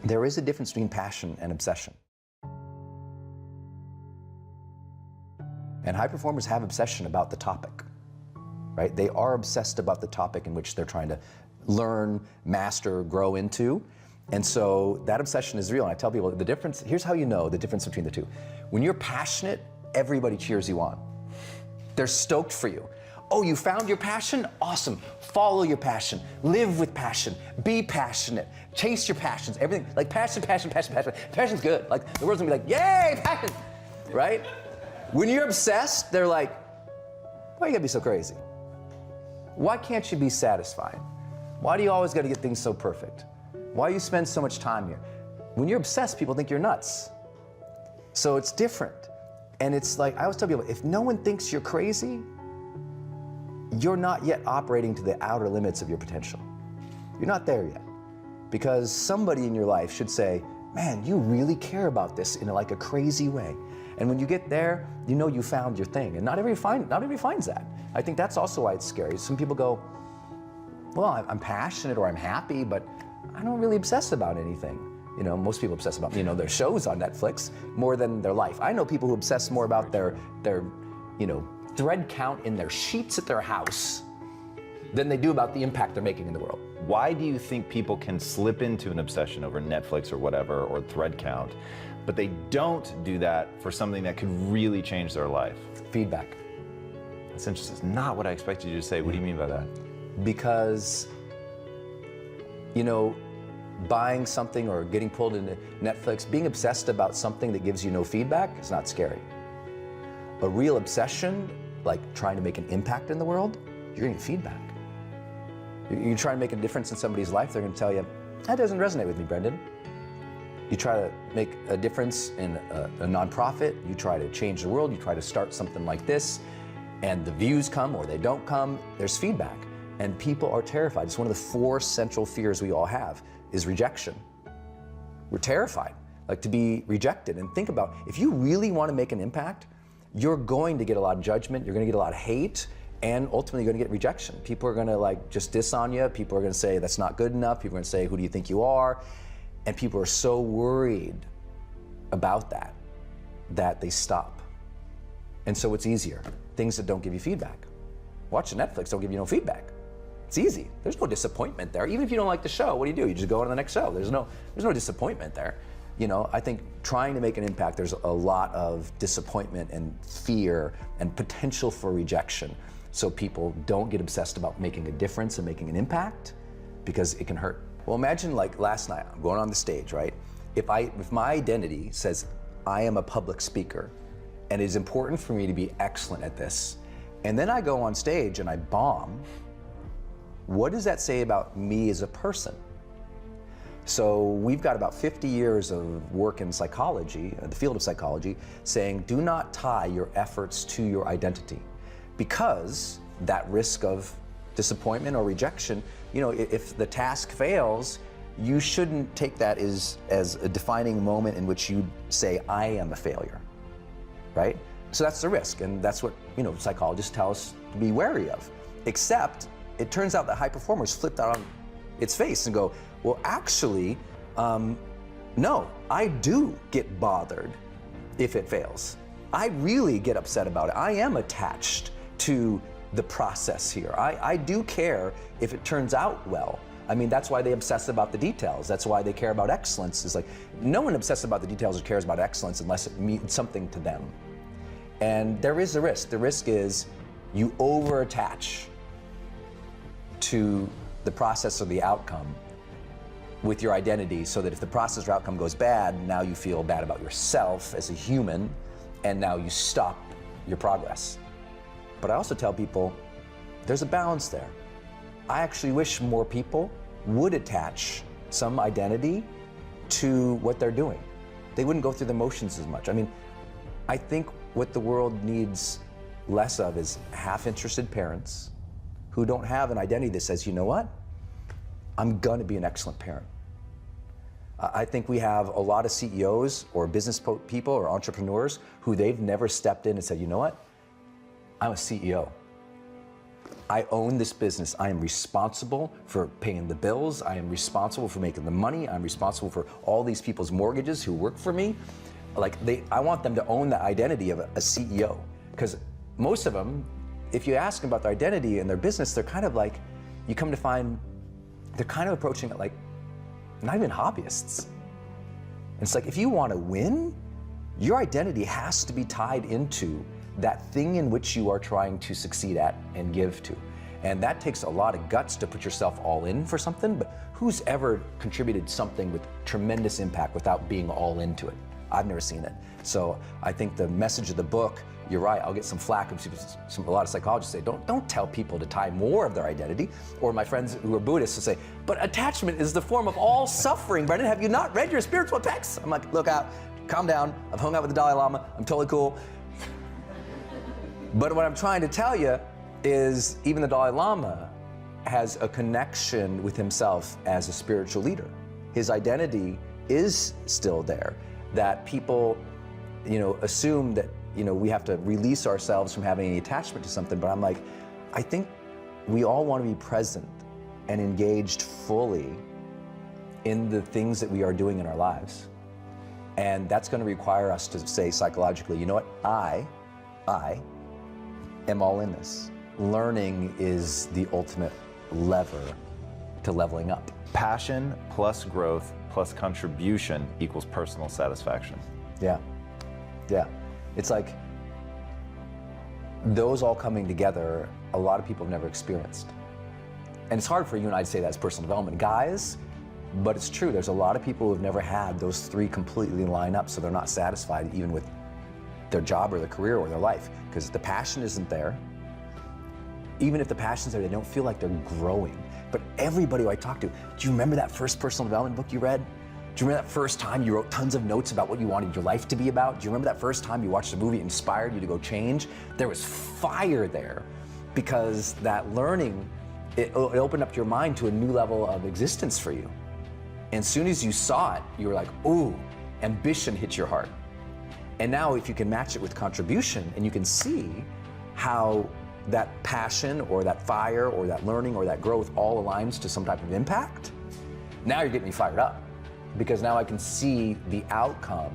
There is a difference between passion and obsession. And high performers have obsession about the topic, right? They are obsessed about the topic in which they're trying to learn, master, grow into. And so that obsession is real. And I tell people the difference, here's how you know the difference between the two. When you're passionate, everybody cheers you on. They're stoked for you. Oh, you found your passion? Awesome. Follow your passion. Live with passion. Be passionate. Chase your passions. Everything, like passion, passion, passion, passion. Passion's good. Like the world's gonna be like, yay, passion, right? When you're obsessed, they're like, why you gotta be so crazy? Why can't you be satisfied? Why do you always gotta get things so perfect? Why do you spend so much time here? When you're obsessed, people think you're nuts. So it's different. And it's like, I always tell people, if no one thinks you're crazy, you're not yet operating to the outer limits of your potential. You're not there yet. Because somebody in your life should say, man, you really care about this in like a crazy way. And when you get there, you know you found your thing. And not everybody finds that. I think that's also why it's scary. Some people go, well, I'm passionate or I'm happy, but I don't really obsess about anything. You know, most people obsess about, their shows on Netflix more than their life. I know people who obsess more about their thread count in their sheets at their house than they do about the impact they're making in the world. Why do you think people can slip into an obsession over Netflix or whatever, or thread count, but they don't do that for something that could really change their life? Feedback. That's interesting. It's not what I expected you to say. What do you mean by that? Because, buying something or getting pulled into Netflix, being obsessed about something that gives you no feedback is not scary. A real obsession, like trying to make an impact in the world, you're getting feedback. You try to make a difference in somebody's life, they're going to tell you, that doesn't resonate with me, Brendan. You try to make a difference in a nonprofit, you try to change the world, you try to start something like this, and the views come or they don't come, there's feedback. And people are terrified. It's one of the 4 central fears we all have, is rejection. We're terrified, like to be rejected. And think about, if you really want to make an impact, you're going to get a lot of judgment, you're going to get a lot of hate, and ultimately you're going to get rejection. People are going to just diss on you, people are going to say that's not good enough, people are going to say, who do you think you are? And people are so worried about that they stop. And so it's easier. Things that don't give you feedback. Watching Netflix don't give you no feedback. It's easy. There's no disappointment there. Even if you don't like the show, what do? You just go on to the next show. There's no disappointment there. I think trying to make an impact, there's a lot of disappointment and fear and potential for rejection. So people don't get obsessed about making a difference and making an impact because it can hurt. Well, imagine like last night, I'm going on the stage, right? If my identity says I am a public speaker and it is important for me to be excellent at this, and then I go on stage and I bomb, what does that say about me as a person? So we've got about 50 years of work in psychology, the field of psychology, saying do not tie your efforts to your identity, because that risk of disappointment or rejection, if the task fails, you shouldn't take that as a defining moment in which you say, I am a failure, right? So that's the risk, and that's what psychologists tell us to be wary of. Except, it turns out that high performers flip that on its face and go, well, actually, no, I do get bothered if it fails. I really get upset about it. I am attached to the process here. I do care if it turns out well. I mean, that's why they obsess about the details. That's why they care about excellence. It's like, no one obsesses about the details or cares about excellence unless it means something to them. And there is a risk. The risk is you over-attach to the process or the outcome with your identity, so that if the process or outcome goes bad, now you feel bad about yourself as a human, and now you stop your progress. But I also tell people there's a balance there. I actually wish more people would attach some identity to what they're doing. They wouldn't go through the motions as much. I mean, I think what the world needs less of is half-interested parents who don't have an identity that says, you know what? I'm gonna be an excellent parent. I think we have a lot of CEOs or business people or entrepreneurs who they've never stepped in and said, you know what? I'm a CEO. I own this business. I am responsible for paying the bills. I am responsible for making the money. I'm responsible for all these people's mortgages who work for me. I want them to own the identity of a CEO. Because most of them, if you ask them about their identity and their business, they're kind of like, you come to find, they're kind of approaching it like not even hobbyists. It's like, if you want to win, your identity has to be tied into that thing in which you are trying to succeed at and give to. And that takes a lot of guts to put yourself all in for something, but who's ever contributed something with tremendous impact without being all into it? I've never seen it. So I think the message of the book, you're right, I'll get some flack from a lot of psychologists say, don't tell people to tie more of their identity. Or my friends who are Buddhists will say, but attachment is the form of all suffering, Brendan. Have you not read your spiritual texts? I'm like, look out, calm down. I've hung out with the Dalai Lama. I'm totally cool. But what I'm trying to tell you is even the Dalai Lama has a connection with himself as a spiritual leader. His identity is still there. That people, assume that, we have to release ourselves from having any attachment to something. But I'm like, I think we all want to be present and engaged fully in the things that we are doing in our lives. And that's going to require us to say psychologically, you know what, I am all in this. Learning is the ultimate lever to leveling up. Passion plus growth plus contribution equals personal satisfaction. Yeah. It's like those all coming together, a lot of people have never experienced. And it's hard for you and I to say that as personal development guys, but it's true. There's a lot of people who have never had those three completely line up, so they're not satisfied even with their job or their career or their life, because the passion isn't there. Even if the passion's there, they don't feel like they're growing. But everybody who I talk to, do you remember that first personal development book you read? Do you remember that first time you wrote tons of notes about what you wanted your life to be about? Do you remember that first time you watched a movie that inspired you to go change? There was fire there because that learning, it opened up your mind to a new level of existence for you. And as soon as you saw it, you were like, ooh, ambition hit your heart. And now if you can match it with contribution and you can see how that passion or that fire or that learning or that growth all aligns to some type of impact, now you're getting me fired up. Because now I can see the outcome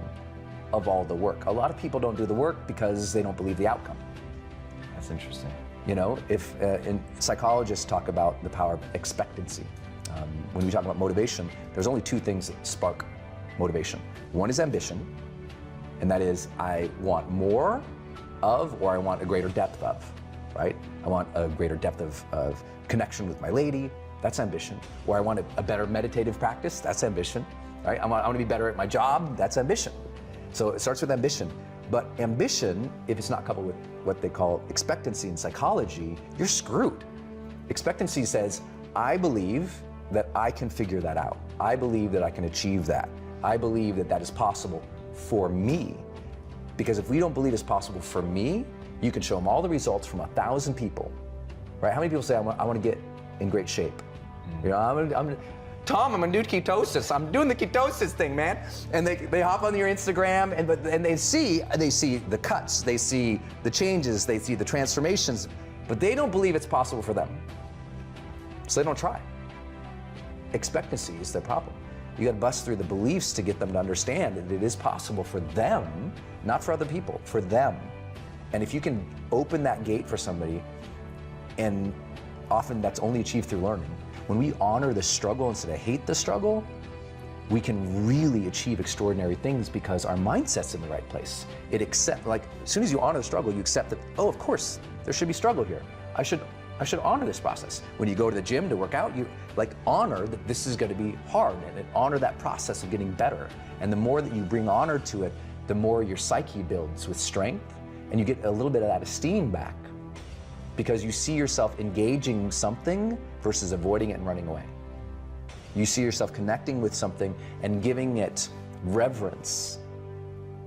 of all the work. A lot of people don't do the work because they don't believe the outcome. That's interesting. And psychologists talk about the power of expectancy. When we talk about motivation, there's only two things that spark motivation. One is ambition, and that is I want more of, or I want a greater depth of, right? I want a greater depth of connection with my lady, that's ambition. Or I want a better meditative practice, that's ambition, right? I want to be better at my job, that's ambition. So it starts with ambition. But ambition, if it's not coupled with what they call expectancy in psychology, you're screwed. Expectancy says, I believe that I can figure that out. I believe that I can achieve that. I believe that that is possible for me. Because if we don't believe it's possible for me, you can show them all the results from 1,000 people, right? How many people say, I want to get in great shape? Tom, I'm gonna do ketosis. I'm doing the ketosis thing, man. And they hop on your Instagram and they see the cuts, they see the changes, they see the transformations, but they don't believe it's possible for them. So they don't try. Expectancy is their problem. You gotta bust through the beliefs to get them to understand that it is possible for them, not for other people, for them. And if you can open that gate for somebody, and often that's only achieved through learning. When we honor the struggle instead of hate the struggle, we can really achieve extraordinary things because our mindset's in the right place. As soon as you honor the struggle, you accept that, oh, of course, there should be struggle here. I should honor this process. When you go to the gym to work out, you honor that this is gonna be hard and honor that process of getting better. And the more that you bring honor to it, the more your psyche builds with strength and you get a little bit of that esteem back. Because you see yourself engaging something versus avoiding it and running away. You see yourself connecting with something and giving it reverence.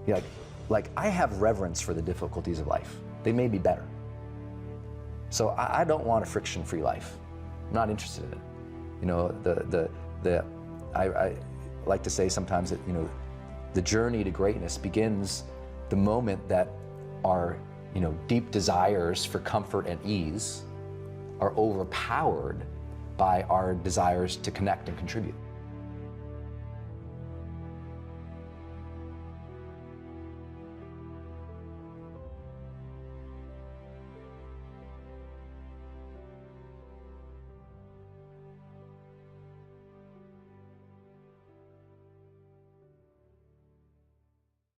You're like I have reverence for the difficulties of life. They may be better. So I don't want a friction-free life. I'm not interested in it. I like to say sometimes that the journey to greatness begins the moment that our deep desires for comfort and ease are overpowered by our desires to connect and contribute.